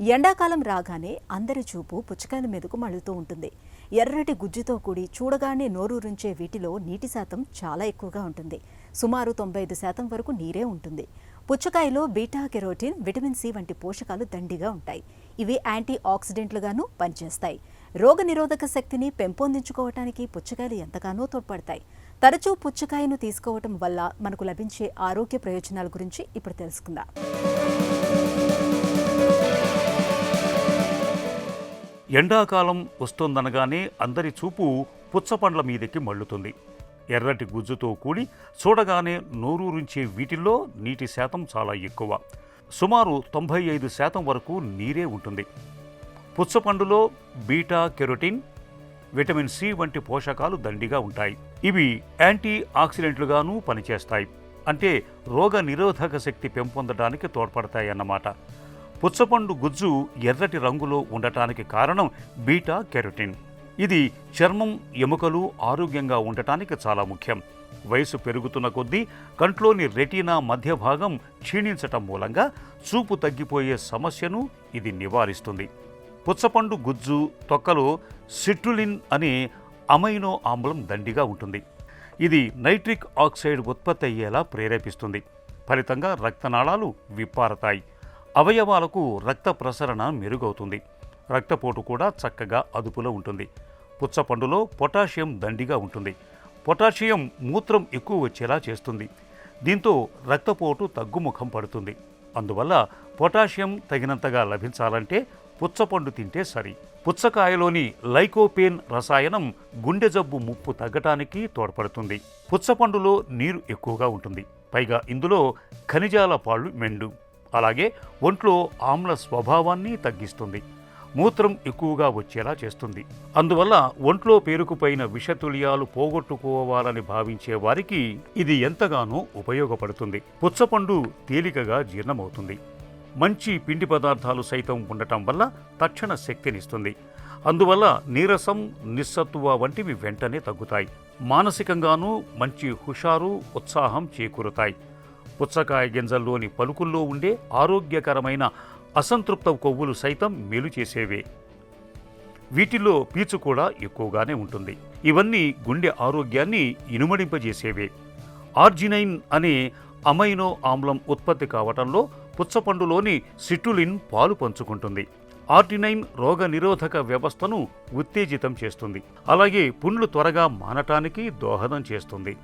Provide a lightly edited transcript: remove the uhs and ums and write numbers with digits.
ఎండాకాలం రాగానే అందరి చూపు పుచ్చకాయల మీదకు మళ్ళుతూ ఉంటుంది. ఎర్రటి గుజ్జుతో కూడి చూడగానే నోరూరించే వీటిలో నీటి శాతం చాలా ఎక్కువగా ఉంటుంది. సుమారు 95% వరకు నీరే ఉంటుంది. పుచ్చకాయలో బీటా కెరోటిన్, విటమిన్ సి వంటి పోషకాలు దండిగా ఉంటాయి. ఇవి యాంటీ ఆక్సిడెంట్లుగాను పనిచేస్తాయి. రోగనిరోధక శక్తిని పెంపొందించుకోవటానికి పుచ్చకాయలు ఎంతగానో తోడ్పడతాయి. తరచూ పుచ్చకాయను తీసుకోవటం వల్ల మనకు లభించే ఆరోగ్య ప్రయోజనాల గురించి ఇప్పుడు తెలుసుకుందాం. ఎండాకాలం వస్తోందనగానే అందరి చూపు పుచ్చపండ్ల మీదకి మళ్ళుతుంది. ఎర్రటి గుజ్జుతో కూడి చూడగానే నోరూరించే వీటిల్లో నీటి శాతం చాలా ఎక్కువ. సుమారు 95% వరకు నీరే ఉంటుంది. పుచ్చపండులో బీటా కెరోటిన్, విటమిన్ సి వంటి పోషకాలు దండిగా ఉంటాయి. ఇవి యాంటీ ఆక్సిడెంట్లుగాను పనిచేస్తాయి. అంటే రోగ నిరోధక శక్తి పెంపొందడానికి తోడ్పడతాయన్నమాట. పుచ్చపండు గుజ్జు ఎర్రటి రంగులో ఉండటానికి కారణం బీటా కెరోటిన్. ఇది చర్మం, ఎముకలు ఆరోగ్యంగా ఉండటానికి చాలా ముఖ్యం. వయసు పెరుగుతున్న కొద్దీ కంట్లోని రెటీనా మధ్య భాగం క్షీణించటం మూలంగా చూపు తగ్గిపోయే సమస్యను ఇది నివారిస్తుంది. పుచ్చపండు గుజ్జు తొక్కలో సిట్రులిన్ అనే అమైనో ఆమ్లం దండిగా ఉంటుంది. ఇది నైట్రిక్ ఆక్సైడ్ ఉత్పత్తి అయ్యేలా ప్రేరేపిస్తుంది. ఫలితంగా రక్తనాళాలు విప్పారతాయి. అవయవాలకు రక్త ప్రసరణ మెరుగవుతుంది. రక్తపోటు కూడా చక్కగా అదుపులో ఉంటుంది. పుచ్చపండులో పొటాషియం దండిగా ఉంటుంది. పొటాషియం మూత్రం ఎక్కువ వచ్చేలా చేస్తుంది. దీంతో రక్తపోటు తగ్గుముఖం పడుతుంది. అందువల్ల పొటాషియం తగినంతగా లభించాలంటే పుచ్చపండు తింటే సరి. పుచ్చకాయలోని లైకోపేన్ రసాయనం గుండె జబ్బు ముప్పు తగ్గటానికి తోడ్పడుతుంది. పుచ్చపండులో నీరు ఎక్కువగా ఉంటుంది. పైగా ఇందులో ఖనిజాల పాళ్ళు మెండు. అలాగే ఒంట్లో ఆమ్ల స్వభావాన్ని తగ్గిస్తుంది. మూత్రం ఎక్కువగా వచ్చేలా చేస్తుంది. అందువల్ల ఒంట్లో పేరుకుపోయిన విషతుల్యాలు పోగొట్టుకోవాలని భావించే వారికి ఇది ఎంతగానో ఉపయోగపడుతుంది. పుచ్చపండు తేలికగా జీర్ణమవుతుంది. మంచి పిండి పదార్థాలు సైతం ఉండటం వల్ల తక్షణ శక్తినిస్తుంది. అందువల్ల నీరసం, నిస్సత్తువ వంటివి వెంటనే తగ్గుతాయి. మానసికంగానూ మంచి హుషారు, ఉత్సాహం చేకూరుతాయి. పుచ్చకాయ గింజల్లోని పలుకుల్లో ఉండే ఆరోగ్యకరమైన అసంతృప్త కొవ్వులు సైతం మేలు చేసేవే. వీటిల్లో పీచు కూడా ఎక్కువగానే ఉంటుంది. ఇవన్నీ గుండె ఆరోగ్యాన్ని ఇనుమడింపజేసేవే. ఆర్జినైన్ అనే అమైనో ఆమ్లం ఉత్పత్తి కావటంలో పుచ్చపండులోని సిట్రులిన్ పాలు పంచుకుంటుంది. ఆర్జినైన్ రోగ నిరోధక వ్యవస్థను ఉత్తేజితం చేస్తుంది. అలాగే పుండ్లు త్వరగా మానటానికి దోహదం చేస్తుంది.